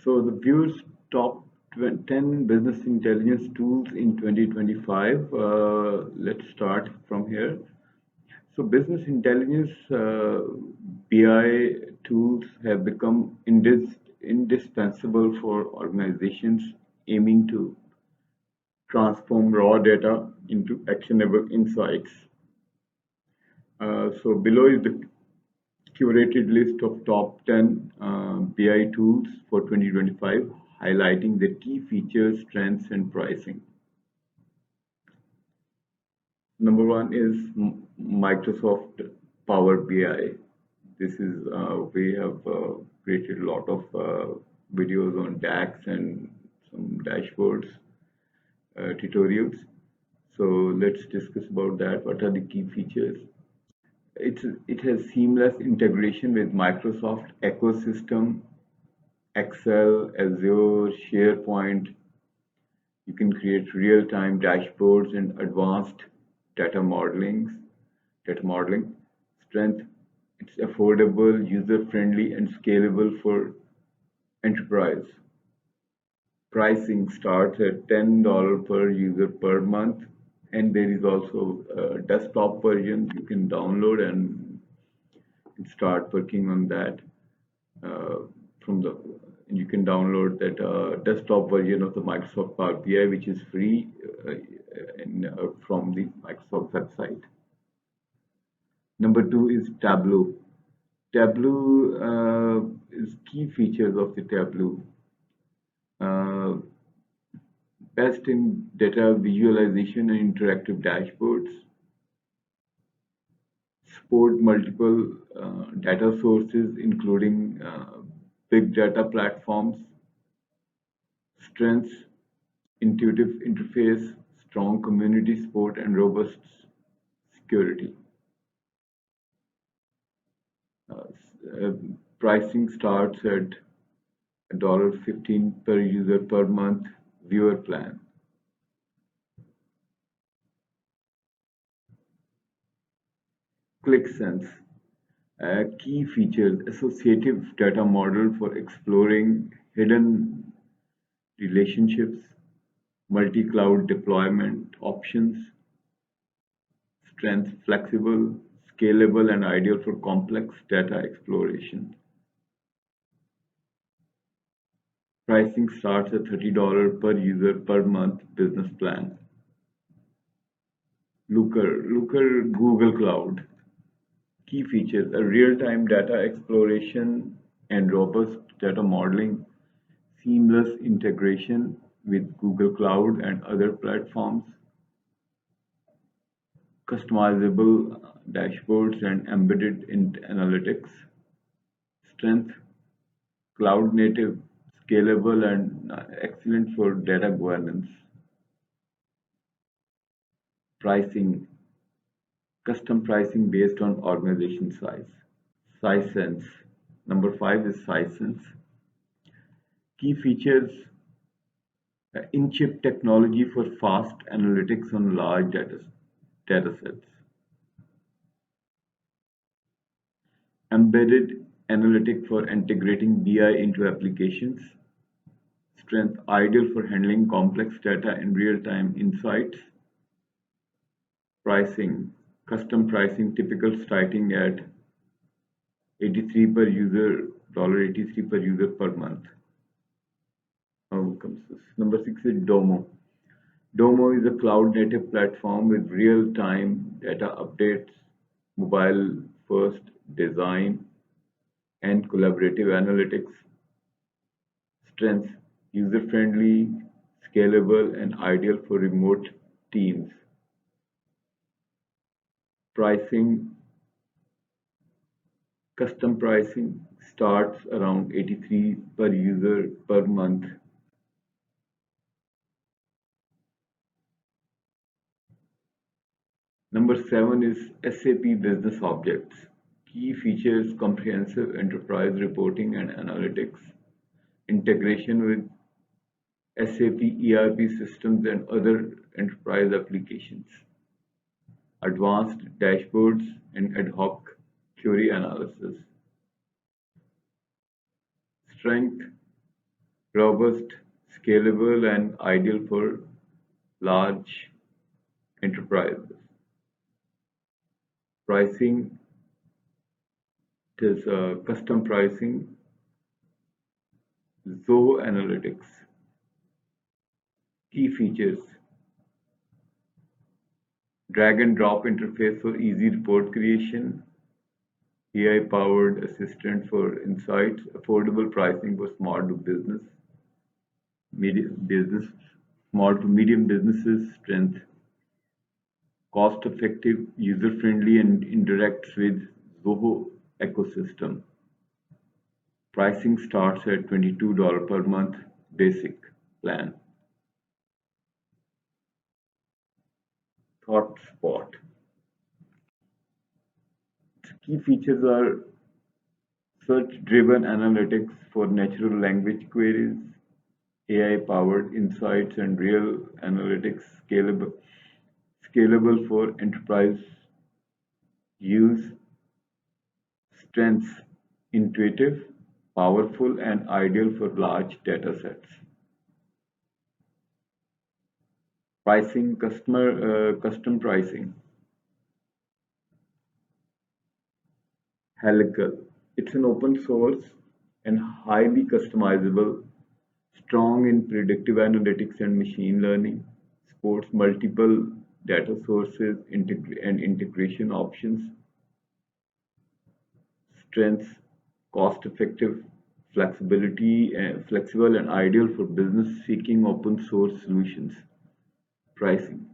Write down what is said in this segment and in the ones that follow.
So the view's top 10 business intelligence tools in 2025. Let's start from here. So business intelligence BI tools have become indispensable for organizations aiming to transform raw data into actionable insights. So below is the curated list of top 10 BI tools for 2025, highlighting the key features, strengths, and pricing. Number one is Microsoft Power BI. This is we have created a lot of videos on DAX and some dashboards tutorials. So let's discuss about that. What are the key features? It has seamless integration with Microsoft ecosystem, Excel, Azure, SharePoint. You can create real-time dashboards and advanced data modeling. Strength, it's affordable, user-friendly, and scalable for enterprise. Pricing starts at $10 per user per month, and there is also a desktop version you can download and start working on that you can download that desktop version of the Microsoft Power BI, which is free from the Microsoft website. Number two is Tableau. Tableau is key features of the Tableau. Best in data visualization and interactive dashboards. Support multiple data sources, including big data platforms. Strengths, intuitive interface, strong community support, and robust security. Pricing starts at $15 per user per month viewer plan. Qlik Sense. Key features: associative data model for exploring hidden relationships, multi-cloud deployment options. Strength, flexible, scalable, and ideal for complex data exploration. Pricing starts at $30 per user per month business plan. Looker Google Cloud. Key features: a real-time data exploration and robust data modeling, seamless integration with Google Cloud and other platforms, customizable dashboards and embedded analytics. Strength, cloud native, scalable, and excellent for data governance. Pricing, custom pricing based on organization size. Sisense. Number 5 is Sisense. Key features: in-chip technology for fast analytics on large data sets. Embedded analytic for integrating BI into applications. Strength, ideal for handling complex data and real-time insights. Pricing, custom pricing, typical starting at $83 per user per month. How comes this? Number 6 is Domo. Domo is a cloud-native platform with real-time data updates, mobile-first design, and collaborative analytics. Strengths, user-friendly, scalable, and ideal for remote teams. Pricing, custom pricing starts around $83 per user per month. Number 7 is SAP BusinessObjects. Key features: comprehensive enterprise reporting and analytics, integration with SAP ERP systems and other enterprise applications, advanced dashboards and ad hoc query analysis. Strength, robust, scalable, and ideal for large enterprises. Pricing is custom pricing, Zoho Analytics. Key features: drag and drop interface for easy report creation, AI powered assistant for insights, affordable pricing for medium business, small to medium businesses, strength, cost effective, user friendly, and interacts with Zoho ecosystem. Pricing starts at $22 per month basic plan. ThoughtSpot. Key features are search-driven analytics for natural language queries, AI-powered insights and real analytics, scalable for enterprise use, strengths, intuitive, powerful, and ideal for large data sets. Pricing, custom pricing. Helical. It's an open source and highly customizable, strong in predictive analytics and machine learning, supports multiple data sources and integration options, strengths, cost effective, flexible and ideal for business seeking open source solutions. Pricing.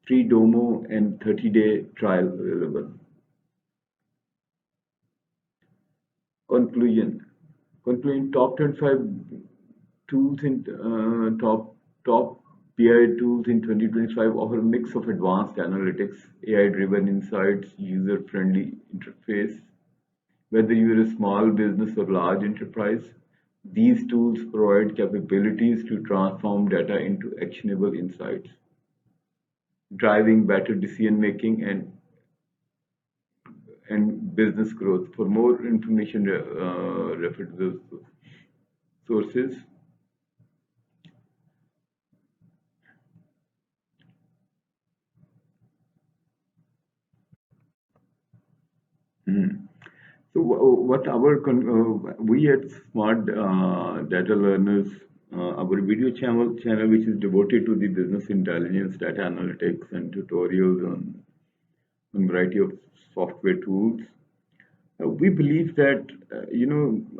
Free Domo and 30-day trial available. Conclusion. Top 25 tools in top BI tools in 2025 offer a mix of advanced analytics, AI-driven insights, user-friendly interface. Whether you're a small business or large enterprise, these tools provide capabilities to transform data into actionable insights, driving better decision making and business growth. For more information, refer to those sources. Mhm. So, what we at Smart Data Learners, our video channel which is devoted to the business intelligence, data analytics, and tutorials on variety of software tools. We believe that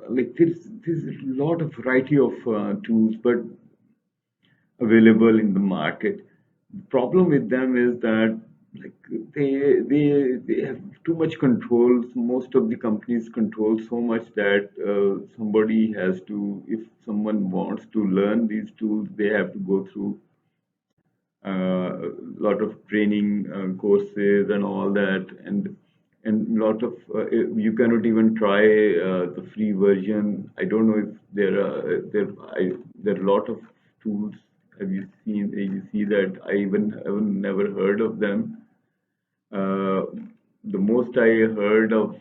like there's a lot of variety of tools, but available in the market. The problem with them is that like they have too much control. Most of the companies control so much that somebody has to, if someone wants to learn these tools, they have to go through a lot of training courses and all that, and lot of you cannot even try the free version. I don't know if there are a lot of tools. Have you seen? You see that I even have never heard of them. Uh, the most I heard of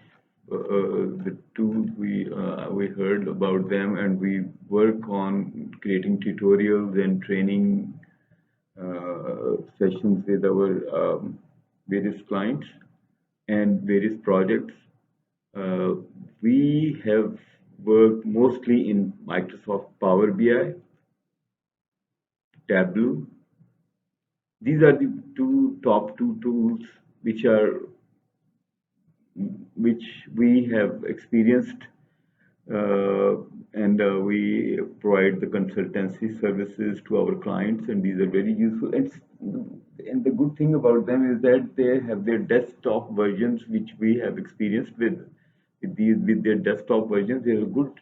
the tools we heard about them, and we work on creating tutorials and training sessions with our various clients and various projects. Uh, we have worked mostly in Microsoft Power BI, Tableau. These are the top two tools which are which we have experienced, uh, and we provide the consultancy services to our clients, and these are very useful. And the good thing about them is that they have their desktop versions, which we have experienced with their desktop versions. They are good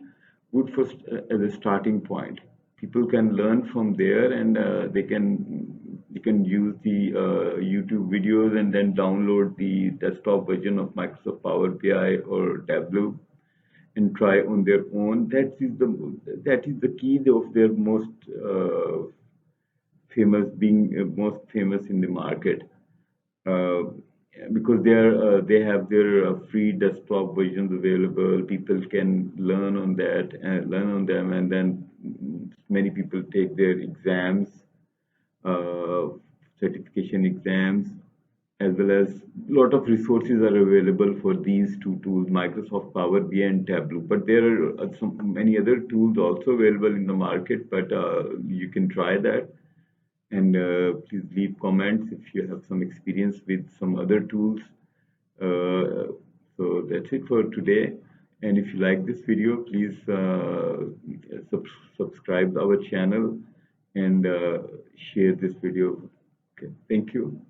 for as a starting point. People can learn from there, and they can use the YouTube videos and then download the desktop version of Microsoft Power BI or Tableau and try on their own. That is the key of their most famous in the market. Uh, because they have their free desktop versions available. People can learn on that and learn on them, and then many people take their exams, uh, certification exams, as well as a lot of resources are available for these two tools, Microsoft Power BI and Tableau. But there are many other tools also available in the market, but you can try that. And please leave comments if you have some experience with some other tools. So that's it for today. And if you like this video, please subscribe our channel and share this video. Okay, thank you.